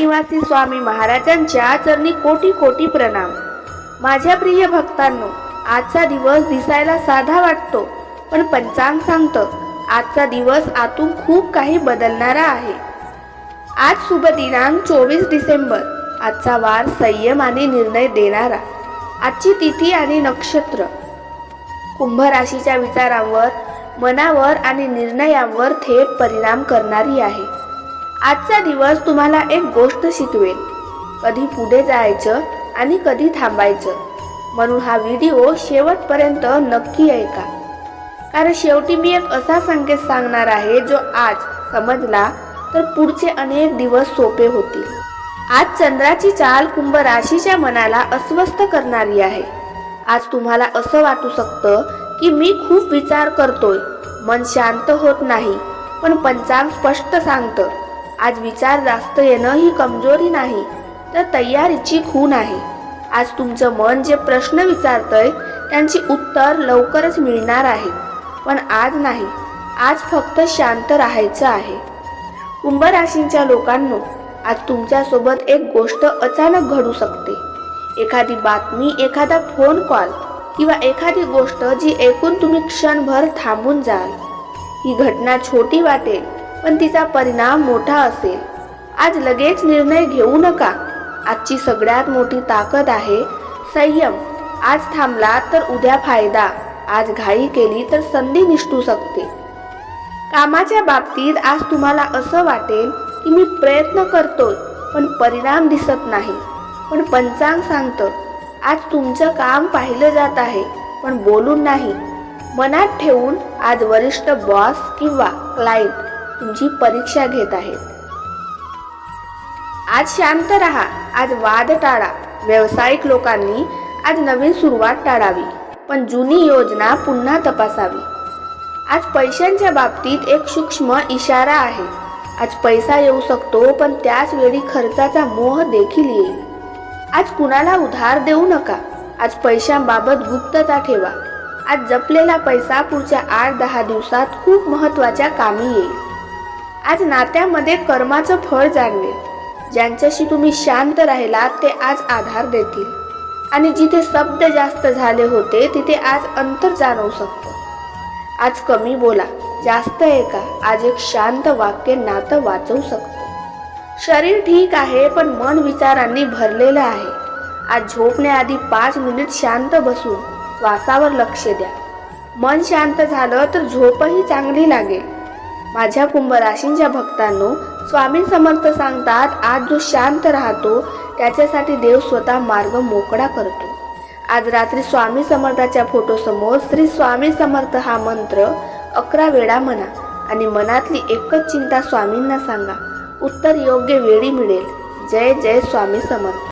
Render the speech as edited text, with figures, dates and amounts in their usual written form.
निवासी स्वामी महाराजांच्या चरणी कोटी कोटी प्रणाम। माझ्या प्रिय भक्तांनो, आजचा दिवस दिसायला साधा वाटतो, पण पंचांग सांगतं आजचा दिवस आतून खूप काही बदलणारा आहे। आज शुभ दिनांक 24 डिसेंबर। आजचा वार संयम आणि निर्णय देणारा। आजची तिथी आणि नक्षत्र कुंभ राशीच्या विचारांवर, मनावर आणि निर्णयांवर थेट परिणाम करणारी आहे। आजचा दिवस तुम्हाला एक गोष्ट शिकवेल, कधी पुढे जायचं आणि कधी थांबायचं। म्हणून हा व्हिडिओ शेवटपर्यंत नक्की ऐका, कारण शेवटी मी एक असा संकेत सांगणार आहे जो आज समजला तर पुढचे अनेक दिवस सोपे होतील। आज चंद्राची चाल कुंभ राशीच्या मनाला अस्वस्थ करणारी आहे। आज तुम्हाला असं वाटू शकतं की मी खूप विचार करतोय, मन शांत होत नाही, पण पंचांग स्पष्ट सांगतं आज विचार जास्त येणं ही कमजोरी नाही, तर तयारीची खूण आहे। आज तुमचं मन जे प्रश्न विचारतंय त्यांची उत्तर लवकरच मिळणार आहे, पण आज नाही, आज फक्त शांत राहायचं आहे। कुंभ राशीच्या लोकांनो, आज तुमच्यासोबत एक गोष्ट अचानक घडू शकते। एखादी बातमी, एखादा फोन कॉल किंवा एखादी गोष्ट जी ऐकून तुम्ही क्षणभर थांबून जाल। ही घटना छोटी वाटेल, पण तिचा परिणाम मोठा असेल। आज लगेच निर्णय घेऊ नका। आजची सगळ्यात मोठी ताकद आहे संयम। आज थांबला तर उद्या फायदा, आज घाई केली तर संधी निसटू शकते। कामाच्या बाबतीत आज तुम्हाला असं वाटेल की मी प्रयत्न करतोय पण परिणाम दिसत नाही, पण पंचांग सांगतं आज तुमचं काम पाहिलं जात आहे, पण बोलून नाही, मनात ठेवून। आज वरिष्ठ बॉस किंवा क्लायंट तुमची परीक्षा घेत आहेत। आज शांत राहा, आज वाद टाळा। व्यावसायिक लोकांनी आज नवीन सुरुवात टाळावी, पण जुनी योजना पुन्हा तपासावी। आज पैशांच्या बाबतीत एक सूक्ष्म इशारा आहे। आज पैसा येऊ शकतो, पण त्याच वेळी खर्चाचा मोह देखील येईल। आज कुणाला उधार देऊ नका। आज पैशांबाबत गुप्तता ठेवा। आज जपलेला पैसा पुढच्या 8-10 दिवसात खूप महत्त्वाच्या कामी येईल। आज नात्यामध्ये कर्माचं फळ जाणवेल। ज्यांच्याशी तुम्ही शांत राहिलात ते आज आधार देतील, आणि जिथे शब्द जास्त झाले होते तिथे आज अंतर जाणवू शकतं। आज कमी बोला, जास्त ऐका। आज एक शांत वाक्य नातं वाचवू शकतं। शरीर ठीक आहे, पण मन विचारांनी भरलेलं आहे। आज झोपण्याआधी 5 मिनिट शांत बसून श्वासावर लक्ष द्या। मन शांत झालं तर झोपही चांगली लागेल। माझ्या कुंभ राशींच्या भक्तांनो, स्वामी समर्थ सांगतात आज जो शांत राहतो त्याच्यासाठी देव स्वतः मार्ग मोकळा करतो। आज रात्री स्वामी समर्थाच्या फोटोसमोर श्री स्वामी समर्थ हा मंत्र 11 वेळा म्हणा, आणि मनातली एकच चिंता स्वामींना सांगा। उत्तर योग्य वेळी मिळेल। जय जय स्वामी समर्थ।